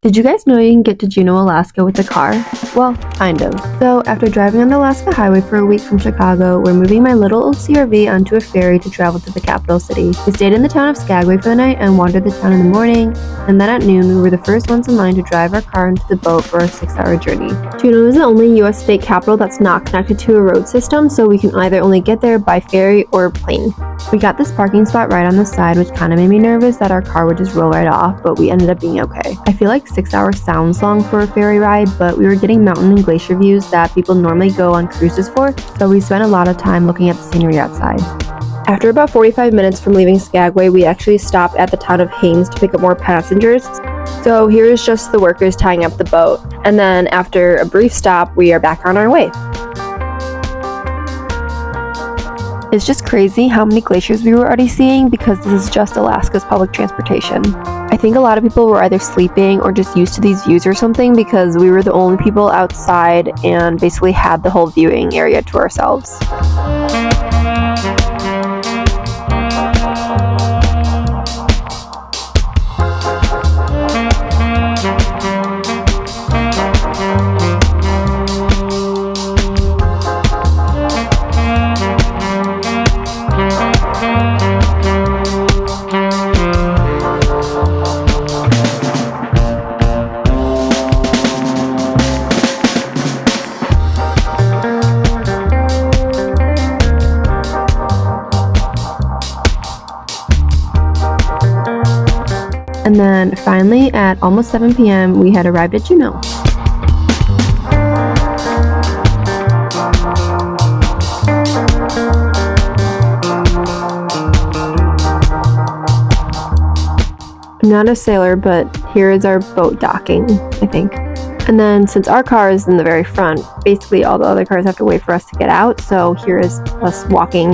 Did you guys know you can get to Juneau, Alaska with a car? Well, kind of. So after driving on the Alaska Highway for a week from Chicago, we're moving my little old CRV onto a ferry to travel to the capital city. We stayed in the town of Skagway for the night and wandered the town in the morning, and then at noon we were the first ones in line to drive our car into the boat for a 6-hour journey. Juneau is the only US state capital that's not connected to a road system, so we can either only get there by ferry or plane. We got this parking spot right on the side, which kind of made me nervous that our car would just roll right off, but we ended up being okay. I feel like 6 hours sounds long for a ferry ride, but we were getting mountain and glacier views that people normally go on cruises for, so we spent a lot of time looking at the scenery outside. After about 45 minutes from leaving Skagway, we actually stopped at the town of Haines to pick up more passengers. So here is just the workers tying up the boat, and then after a brief stop, we are back on our way. It's just crazy how many glaciers we were already seeing because this is just Alaska's public transportation. I think a lot of people were either sleeping or just used to these views or something because we were the only people outside and basically had the whole viewing area to ourselves. And then finally, at almost 7 p.m., we had arrived at Juneau. I'm not a sailor, but here is our boat docking, I think. And then since our car is in the very front, basically all the other cars have to wait for us to get out, so here is us walking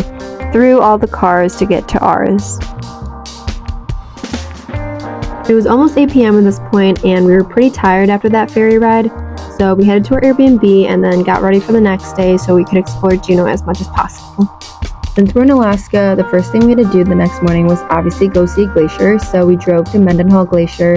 through all the cars to get to ours. It was almost 8 p.m. at this point, and we were pretty tired after that ferry ride, so we headed to our Airbnb and then got ready for the next day so we could explore Juneau as much as possible. Since we're in Alaska, the first thing we had to do the next morning was obviously go see a glacier, so we drove to Mendenhall Glacier,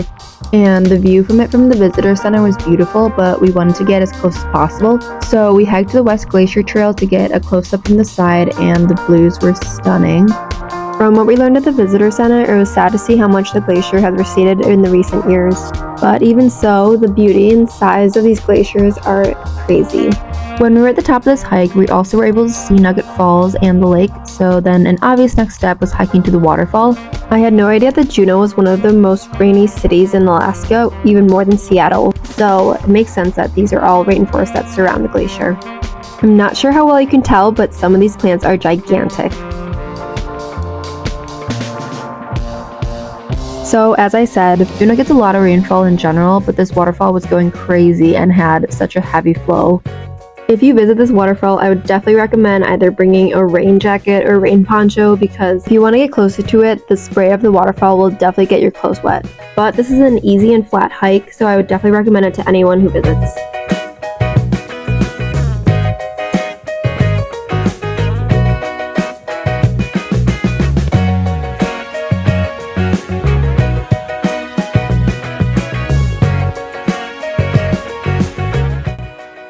and the view from it from the visitor center was beautiful, but we wanted to get as close as possible, so we hiked to the West Glacier Trail to get a close-up from the side, and the blues were stunning. From what we learned at the visitor center, it was sad to see how much the glacier has receded in the recent years. But even so, the beauty and size of these glaciers are crazy. When we were at the top of this hike, we also were able to see Nugget Falls and the lake, so then an obvious next step was hiking to the waterfall. I had no idea that Juneau was one of the most rainy cities in Alaska, even more than Seattle, so it makes sense that these are all rainforests that surround the glacier. I'm not sure how well you can tell, but some of these plants are gigantic. So as I said, Juneau gets a lot of rainfall in general, but this waterfall was going crazy and had such a heavy flow. If you visit this waterfall, I would definitely recommend either bringing a rain jacket or rain poncho because if you want to get closer to it, the spray of the waterfall will definitely get your clothes wet. But this is an easy and flat hike, so I would definitely recommend it to anyone who visits.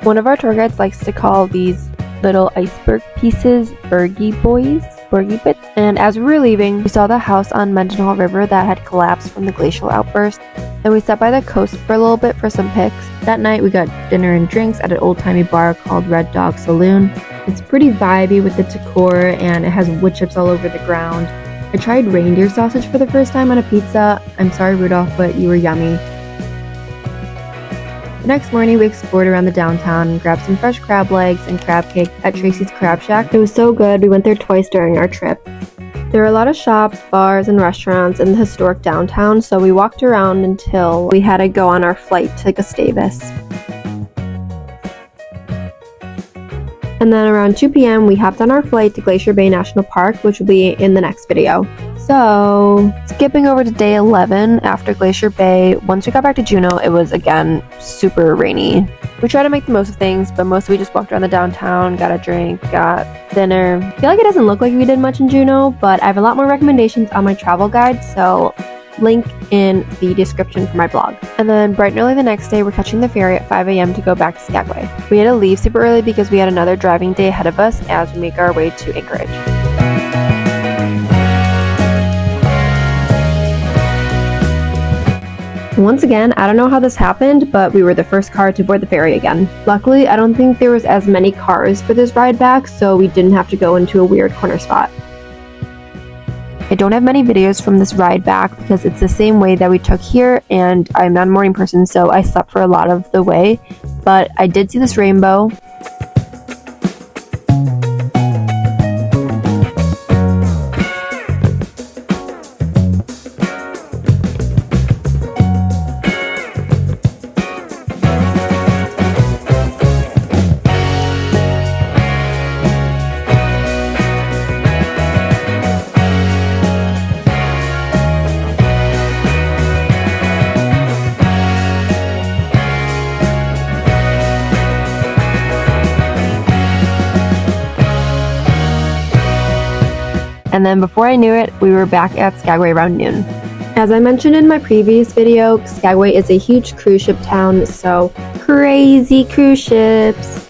One of our tour guides likes to call these little iceberg pieces Bergie bits. And as we were leaving, we saw the house on Mendenhall River that had collapsed from the glacial outburst. And we sat by the coast for a little bit for some pics. That night we got dinner and drinks at an old-timey bar called Red Dog Saloon. It's pretty vibey with the decor and it has wood chips all over the ground. I tried reindeer sausage for the first time on a pizza. I'm sorry Rudolph, but you were yummy. The next morning, we explored around the downtown and grabbed some fresh crab legs and crab cake at Tracy's Crab Shack. It was so good, we went there twice during our trip. There are a lot of shops, bars, and restaurants in the historic downtown, so we walked around until we had to go on our flight to Gustavus. And then around 2 p.m., we hopped on our flight to Glacier Bay National Park, which will be in the next video. So, skipping over to day 11 after Glacier Bay, once we got back to Juneau, it was again super rainy. We tried to make the most of things, but mostly we just walked around the downtown, got a drink, got dinner. I feel like it doesn't look like we did much in Juneau, but I have a lot more recommendations on my travel guide, so link in the description for my blog. And then bright and early the next day, we're catching the ferry at 5 a.m. to go back to Skagway. We had to leave super early because we had another driving day ahead of us as we make our way to Anchorage. Once again, I don't know how this happened, but we were the first car to board the ferry again. Luckily, I don't think there was as many cars for this ride back, so we didn't have to go into a weird corner spot. I don't have many videos from this ride back because it's the same way that we took here, and I'm not a morning person, so I slept for a lot of the way, but I did see this rainbow. And then before I knew it, we were back at Skagway around noon. As I mentioned in my previous video, Skagway is a huge cruise ship town, so crazy cruise ships!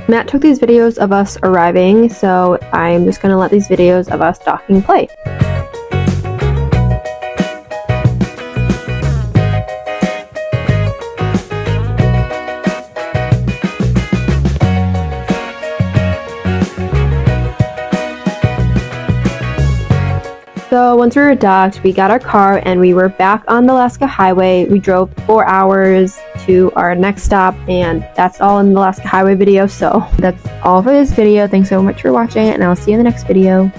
Matt took these videos of us arriving, so I'm just going to let these videos of us docking play. So once we were docked, we got our car and we were back on the Alaska Highway. We drove 4 hours to our next stop, and that's all in the Alaska Highway video. So that's all for this video. Thanks so much for watching, and I'll see you in the next video.